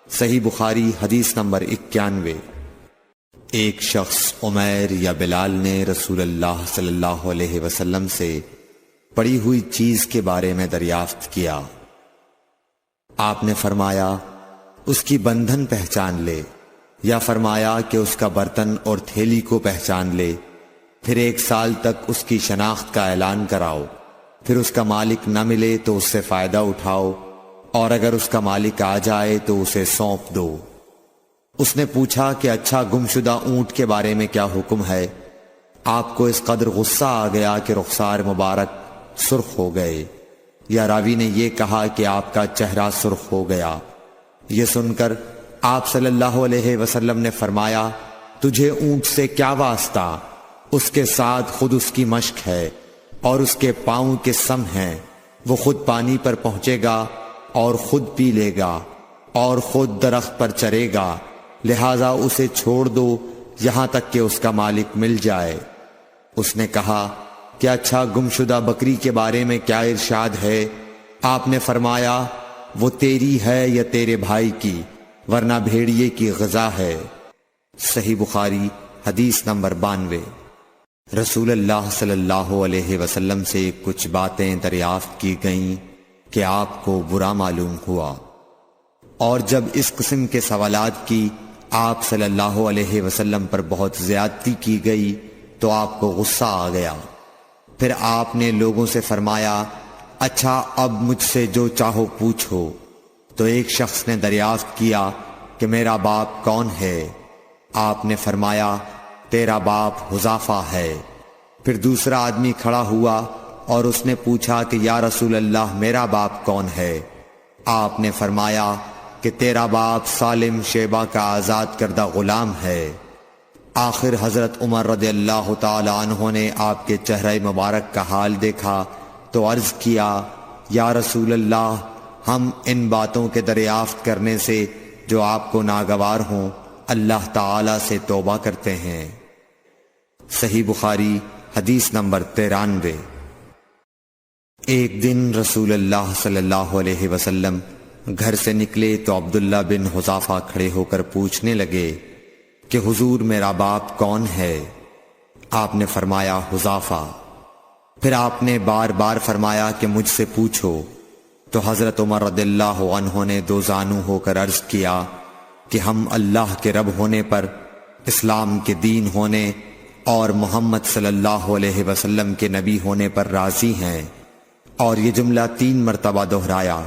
صحیح بخاری حدیث نمبر 91۔ ایک شخص عمیر یا بلال نے رسول اللہ صلی اللہ علیہ وسلم سے پڑی ہوئی چیز کے بارے میں دریافت کیا۔ آپ نے فرمایا اس کی بندھن پہچان لے، یا فرمایا کہ اس کا برتن اور تھیلی کو پہچان لے، پھر 1 سال تک اس کی شناخت کا اعلان کراؤ، پھر اس کا مالک نہ ملے تو اس سے فائدہ اٹھاؤ، اور اگر اس کا مالک آ جائے تو اسے سونپ دو۔ اس نے پوچھا کہ اچھا گمشدہ اونٹ کے بارے میں کیا حکم ہے؟ آپ کو اس قدر غصہ آ گیا کہ رخسار مبارک سرخ ہو گئے، یا راوی نے یہ کہا کہ آپ کا چہرہ سرخ ہو گیا۔ یہ سن کر آپ صلی اللہ علیہ وسلم نے فرمایا تجھے اونٹ سے کیا واسطہ؟ اس کے ساتھ خود اس کی مشق ہے اور اس کے پاؤں کے سم ہیں، وہ خود پانی پر پہنچے گا اور خود پی لے گا اور خود درخت پر چرے گا، لہذا اسے چھوڑ دو یہاں تک کہ اس کا مالک مل جائے۔ اس نے کہا کہ اچھا گمشدہ بکری کے بارے میں کیا ارشاد ہے؟ آپ نے فرمایا وہ تیری ہے یا تیرے بھائی کی، ورنہ بھیڑیے کی غذا ہے۔ صحیح بخاری حدیث نمبر 92۔ رسول اللہ صلی اللہ علیہ وسلم سے کچھ باتیں دریافت کی گئیں کہ آپ کو برا معلوم ہوا، اور جب اس قسم کے سوالات کی آپ صلی اللہ علیہ وسلم پر بہت زیادتی کی گئی تو آپ کو غصہ آ گیا۔ پھر آپ نے لوگوں سے فرمایا اچھا اب مجھ سے جو چاہو پوچھو۔ تو ایک شخص نے دریافت کیا کہ میرا باپ کون ہے؟ آپ نے فرمایا تیرا باپ حذافہ ہے۔ پھر دوسرا آدمی کھڑا ہوا اور اس نے پوچھا کہ یا رسول اللہ میرا باپ کون ہے؟ آپ نے فرمایا کہ تیرا باپ سالم شیبہ کا آزاد کردہ غلام ہے۔ آخر حضرت عمر رضی اللہ تعالی عنہ نے آپ کے چہرہ مبارک کا حال دیکھا تو عرض کیا یا رسول اللہ ہم ان باتوں کے دریافت کرنے سے جو آپ کو ناگوار ہوں اللہ تعالی سے توبہ کرتے ہیں۔ صحیح بخاری حدیث نمبر 93۔ ایک دن رسول اللہ صلی اللہ علیہ وسلم گھر سے نکلے تو عبداللہ بن حذافہ کھڑے ہو کر پوچھنے لگے کہ حضور میرا باپ کون ہے؟ آپ نے فرمایا حذافہ۔ پھر آپ نے بار بار فرمایا کہ مجھ سے پوچھو۔ تو حضرت عمر رضی اللہ عنہ نے دو زانو ہو کر عرض کیا کہ ہم اللہ کے رب ہونے پر، اسلام کے دین ہونے اور محمد صلی اللہ علیہ وسلم کے نبی ہونے پر راضی ہیں، اور یہ جملہ 3 مرتبہ دہرایا۔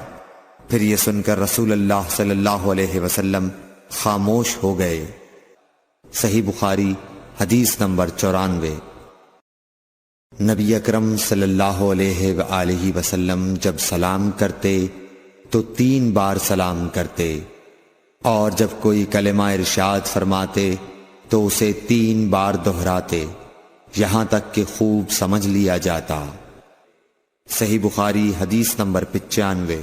پھر یہ سن کر رسول اللہ صلی اللہ علیہ وسلم خاموش ہو گئے۔ صحیح بخاری حدیث نمبر 94۔ نبی اکرم صلی اللہ علیہ وآلہ وسلم جب سلام کرتے تو 3 بار سلام کرتے، اور جب کوئی کلمہ ارشاد فرماتے تو اسے 3 بار دہراتے یہاں تک کہ خوب سمجھ لیا جاتا۔ صحیح بخاری حدیث نمبر 95۔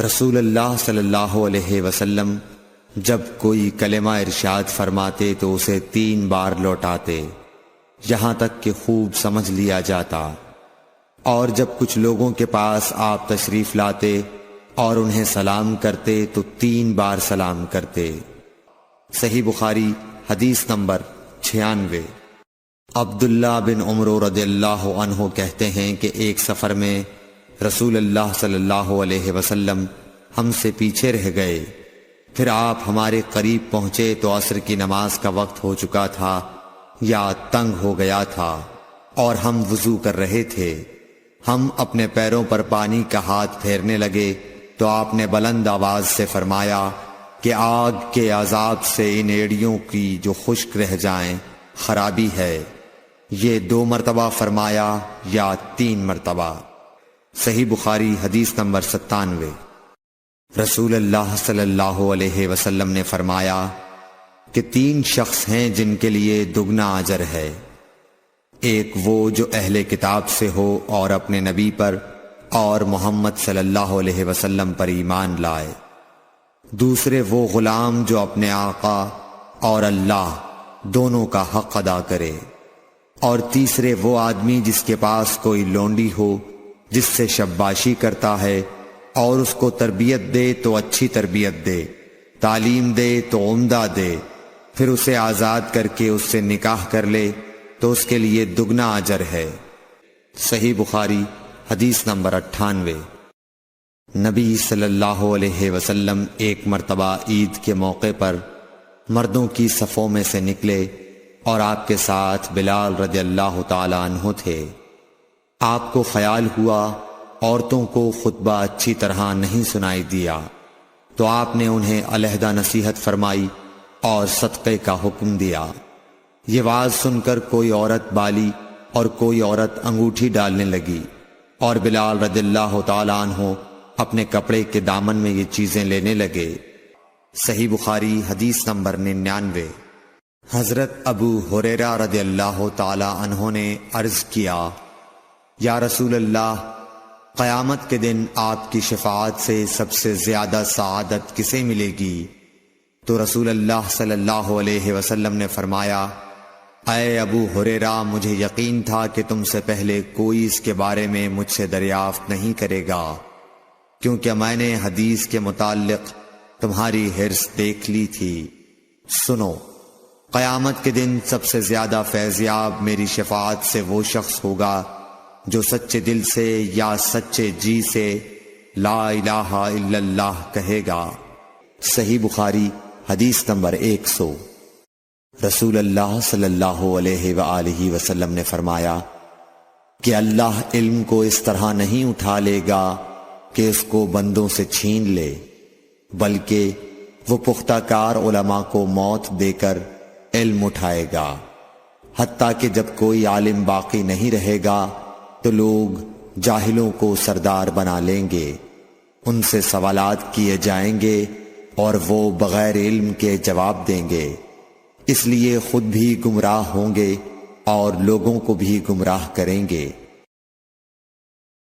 رسول اللہ صلی اللہ علیہ وسلم جب کوئی کلمہ ارشاد فرماتے تو اسے 3 بار لوٹاتے یہاں تک کہ خوب سمجھ لیا جاتا، اور جب کچھ لوگوں کے پاس آپ تشریف لاتے اور انہیں سلام کرتے تو 3 بار سلام کرتے۔ صحیح بخاری حدیث نمبر 96۔ عبداللہ بن عمر رضی اللہ عنہ کہتے ہیں کہ ایک سفر میں رسول اللہ صلی اللہ علیہ وسلم ہم سے پیچھے رہ گئے، پھر آپ ہمارے قریب پہنچے تو عصر کی نماز کا وقت ہو چکا تھا یا تنگ ہو گیا تھا، اور ہم وضو کر رہے تھے۔ ہم اپنے پیروں پر پانی کا ہاتھ پھیرنے لگے تو آپ نے بلند آواز سے فرمایا کہ آگ کے عذاب سے ان ایڑیوں کی جو خشک رہ جائیں خرابی ہے۔ یہ 2 مرتبہ فرمایا یا 3 مرتبہ۔ صحیح بخاری حدیث نمبر 97۔ رسول اللہ صلی اللہ علیہ وسلم نے فرمایا کہ 3 شخص ہیں جن کے لیے دگنا اجر ہے، ایک وہ جو اہل کتاب سے ہو اور اپنے نبی پر اور محمد صلی اللہ علیہ وسلم پر ایمان لائے، دوسرے وہ غلام جو اپنے آقا اور اللہ دونوں کا حق ادا کرے، اور تیسرے وہ آدمی جس کے پاس کوئی لونڈی ہو جس سے شباشی کرتا ہے اور اس کو تربیت دے تو اچھی تربیت دے، تعلیم دے تو عمدہ دے، پھر اسے آزاد کر کے اس سے نکاح کر لے تو اس کے لیے دگنا اجر ہے۔ صحیح بخاری حدیث نمبر 98۔ نبی صلی اللہ علیہ وسلم ایک مرتبہ عید کے موقع پر مردوں کی صفوں میں سے نکلے اور آپ کے ساتھ بلال رضی اللہ تعالی عنہ تھے۔ آپ کو خیال ہوا عورتوں کو خطبہ اچھی طرح نہیں سنائی دیا، تو آپ نے انہیں علیحدہ نصیحت فرمائی اور صدقے کا حکم دیا۔ یہ واز سن کر کوئی عورت بالی اور کوئی عورت انگوٹھی ڈالنے لگی، اور بلال رضی اللہ تعالی عنہ اپنے کپڑے کے دامن میں یہ چیزیں لینے لگے۔ صحیح بخاری حدیث نمبر 99۔ حضرت ابو ہریرہ رضی اللہ تعالی عنہ نے عرض کیا، یا رسول اللہ، قیامت کے دن آپ کی شفاعت سے سب سے زیادہ سعادت کسے ملے گی؟ تو رسول اللہ صلی اللہ علیہ وسلم نے فرمایا، اے ابو ہریرہ، مجھے یقین تھا کہ تم سے پہلے کوئی اس کے بارے میں مجھ سے دریافت نہیں کرے گا، کیونکہ میں نے حدیث کے متعلق تمہاری حرص دیکھ لی تھی۔ سنو، قیامت کے دن سب سے زیادہ فیضیاب میری شفاعت سے وہ شخص ہوگا جو سچے دل سے یا سچے جی سے لا الہ الا اللہ کہے گا۔ صحیح بخاری حدیث نمبر 100۔ رسول اللہ صلی اللہ علیہ وآلہ وسلم نے فرمایا کہ اللہ علم کو اس طرح نہیں اٹھا لے گا کہ اس کو بندوں سے چھین لے، بلکہ وہ پختہ کار علماء کو موت دے کر علم اٹھائے گا، حتیٰ کہ جب کوئی عالم باقی نہیں رہے گا تو لوگ جاہلوں کو سردار بنا لیں گے، ان سے سوالات کیے جائیں گے اور وہ بغیر علم کے جواب دیں گے، اس لیے خود بھی گمراہ ہوں گے اور لوگوں کو بھی گمراہ کریں گے۔